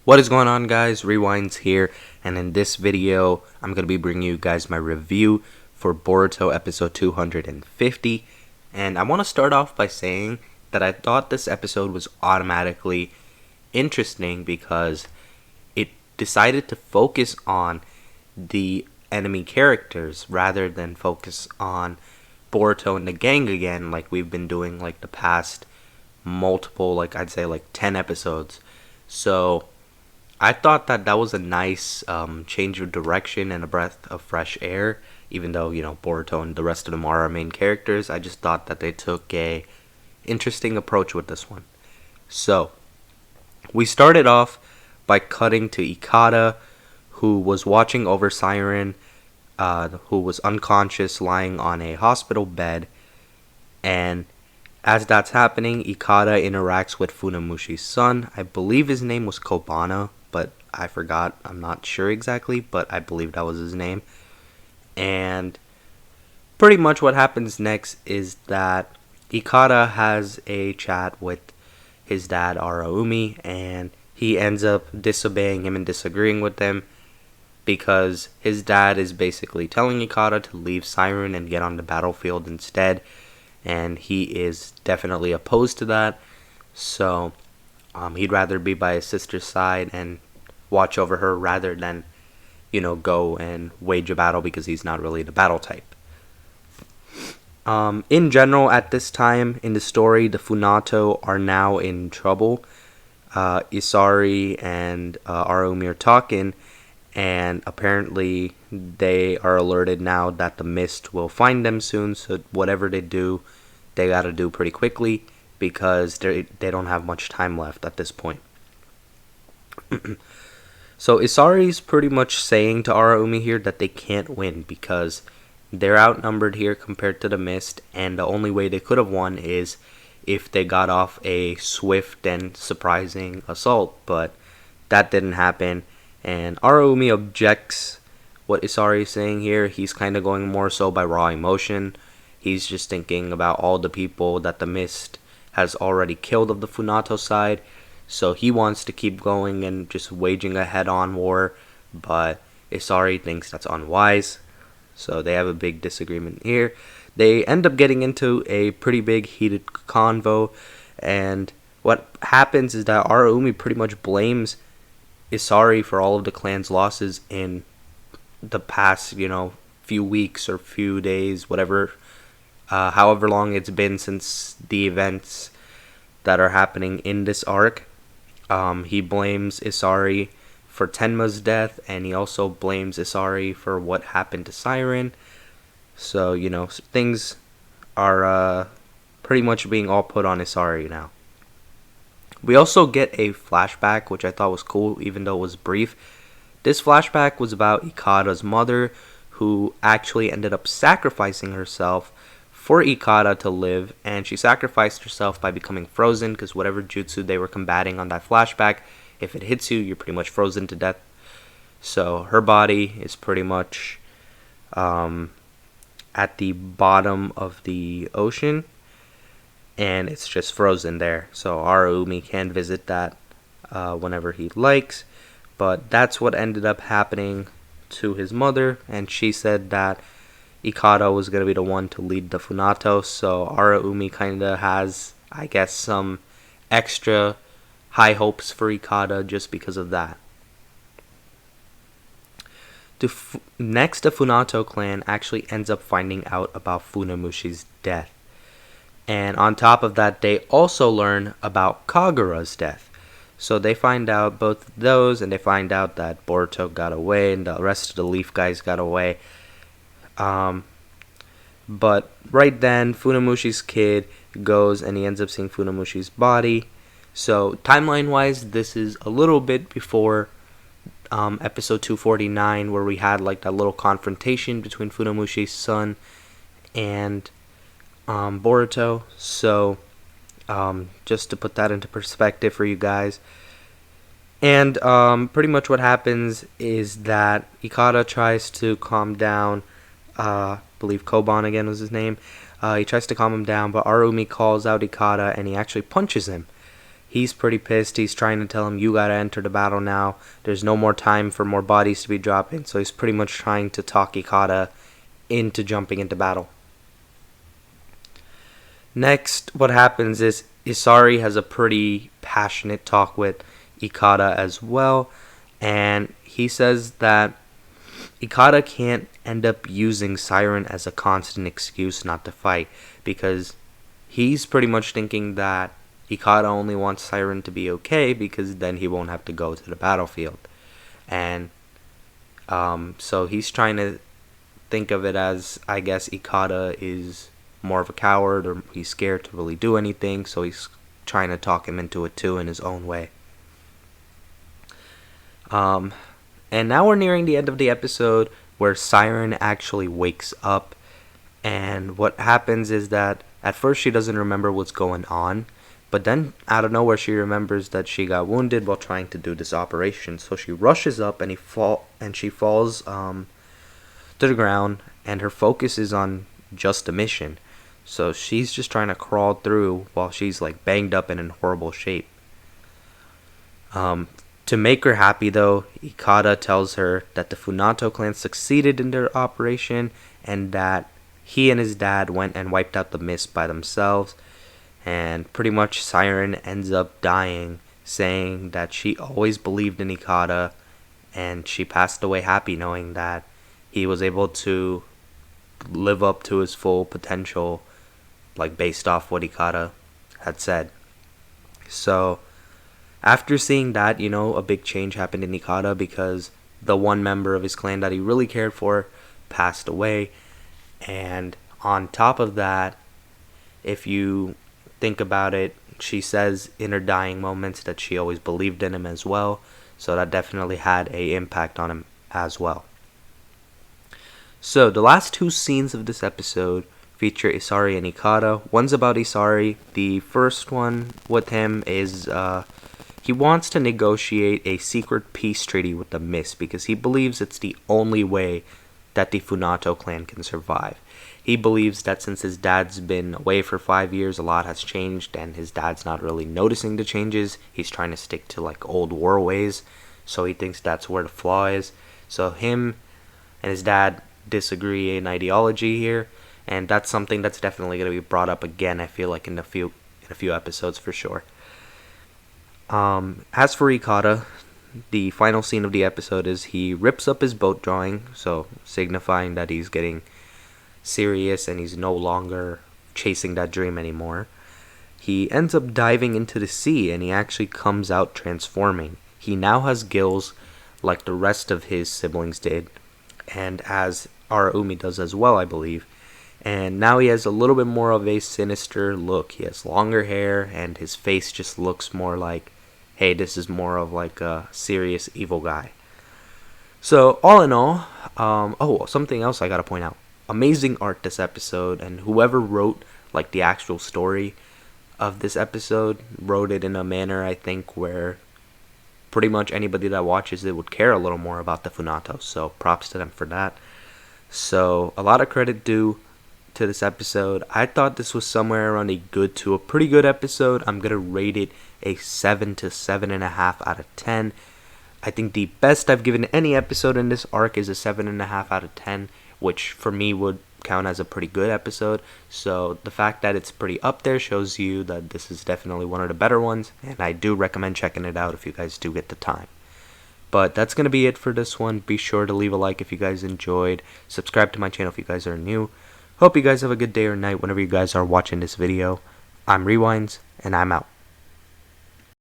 What is going on, guys? Rewinds here, and in this video I'm going to be bringing you guys my review for Boruto episode 250. And I want to start off by saying that I thought this episode was automatically interesting because it decided to focus on the enemy characters rather than focus on Boruto and the gang again, like we've been doing like the past multiple, like I'd say like 10 episodes. So I thought that that was a nice change of direction and a breath of fresh air. Even though, Boruto and the rest of them are our main characters, I just thought that they took a interesting approach with this one. So, we started off by cutting to Ikada, who was watching over Siren, who was unconscious lying on a hospital bed. And as that's happening, Ikada interacts with Funamushi's son. I believe his name was Kobana, but I forgot. I'm not sure exactly, but I believe that was his name. And pretty much what happens next is that Ikada has a chat with his dad, Araumi, and he ends up disobeying him and disagreeing with him because his dad is basically telling Ikada to leave Siren and get on the battlefield instead. And he is definitely opposed to that. So he'd rather be by his sister's side and watch over her rather than, go and wage a battle because he's not really the battle type. In general, at this time in the story, the Funato are now in trouble. Isari and Araumi are talking, and apparently they are alerted now that the mist will find them soon, so whatever they do, they gotta do pretty quickly because they don't have much time left at this point. So Isari's pretty much saying to Araumi here that they can't win because they're outnumbered here compared to the mist, and the only way they could have won is if they got off a swift and surprising assault, but that didn't happen. And Araumi objects what Isari is saying here. He's kind of going more so by raw emotion. He's just thinking about all the people that the mist has already killed of the Funato side. So he wants to keep going and just waging a head-on war, but Isari thinks that's unwise. So they have a big disagreement here. They end up getting into a pretty big heated convo, and what happens is that Araumi pretty much blames Isari for all of the clan's losses in the past, few weeks or few days, whatever, however long it's been since the events that are happening in this arc. He blames Isari for Tenma's death, and he also blames Isari for what happened to Siren. So, things are pretty much being all put on Isari now. We also get a flashback, which I thought was cool, even though it was brief. This flashback was about Ikada's mother, who actually ended up sacrificing herself for Ikada to live, and she sacrificed herself by becoming frozen, because whatever jutsu they were combating on that flashback, if it hits you, you're pretty much frozen to death. So her body is pretty much at the bottom of the ocean, and it's just frozen there. So Araumi can visit that whenever he likes, but that's what ended up happening to his mother, and she said that Ikada was going to be the one to lead the Funato, so Araumi kind of has, I guess, some extra high hopes for Ikada just because of that. Next, the Funato clan actually ends up finding out about Funamushi's death. And on top of that, they also learn about Kagura'S death. So they find out both of those, and they find out that Boruto got away and the rest of the Leaf guys got away. But right then, Funamushi's kid goes and he ends up seeing Funamushi's body. So timeline-wise, this is a little bit before episode 249, where we had like that little confrontation between Funamushi's son and Boruto. So just to put that into perspective for you guys. And pretty much what happens is that Ikada tries to calm down, I believe Koban again was his name. He tries to calm him down, but Araumi calls out Ikada and he actually punches him. he's pretty pissed. He's trying to tell him, you gotta enter the battle now. There's no more time for more bodies to be dropping. So he's pretty much trying to talk Ikada into jumping into battle. Next, what happens is Isari has a pretty passionate talk with Ikada as well. And he says that Ikada can't end up using Siren as a constant excuse not to fight, because he's pretty much thinking that Ikada only wants Siren to be okay because then he won't have to go to the battlefield. And so he's trying to think of it as, I guess, Ikada is more of a coward, or he's scared to really do anything, so he's trying to talk him into it too in his own way. And now we're nearing the end of the episode where Siren actually wakes up, and what happens is that at first she doesn't remember what's going on, but then out of nowhere she remembers that she got wounded while trying to do this operation. So she rushes up and she falls to the ground, and her focus is on just a mission. So she's just trying to crawl through while she's like banged up and in horrible shape. To make her happy though, Ikada tells her that the Funato clan succeeded in their operation and that he and his dad went and wiped out the mist by themselves. And pretty much Siren ends up dying, saying that she always believed in Ikada, and she passed away happy knowing that he was able to live up to his full potential, like based off what Ikada had said. So after seeing that, a big change happened in Ikada, because the one member of his clan that he really cared for passed away. And on top of that, if you think about it, she says in her dying moments that she always believed in him as well. So that definitely had an impact on him as well. So the last two scenes of this episode feature Isari and Ikada. One's about Isari. The first one with him is he wants to negotiate a secret peace treaty with the Mist because he believes it's the only way that the Funato clan can survive. He believes that since his dad's been away for 5 years, a lot has changed, and his dad's not really noticing the changes. He's trying to stick to like old war ways, so he thinks that's where the flaw is. So him and his dad disagree in ideology here, and that's something that's definitely going to be brought up again, I feel like in a few episodes for sure. As for Ikada, the final scene of the episode is he rips up his boat drawing, so signifying that he's getting serious and he's no longer chasing that dream anymore. He ends up diving into the sea, and he actually comes out transforming. He now has gills like the rest of his siblings did, and as Araumi does as well, I believe. And now he has a little bit more of a sinister look. He has longer hair, and his face just looks more like, hey, this is more of like a serious evil guy. So all in all, something else I gotta point out. Amazing art this episode, and whoever wrote like the actual story of this episode wrote it in a manner, I think, where pretty much anybody that watches it would care a little more about the Funato. So props to them for that. So a lot of credit due to this episode. I thought this was somewhere around a good to a pretty good episode. I'm gonna rate it a 7 to 7.5 out of 10. I think the best I've given any episode in this arc is a 7.5 out of 10, which for me would count as a pretty good episode. So the fact that it's pretty up there shows you that this is definitely one of the better ones, and I do recommend checking it out if you guys do get the time. But that's going to be it for this one. Be sure to leave a like if you guys enjoyed. Subscribe to my channel if you guys are new. Hope you guys have a good day or night whenever you guys are watching this video. I'm Rewinds, and I'm out.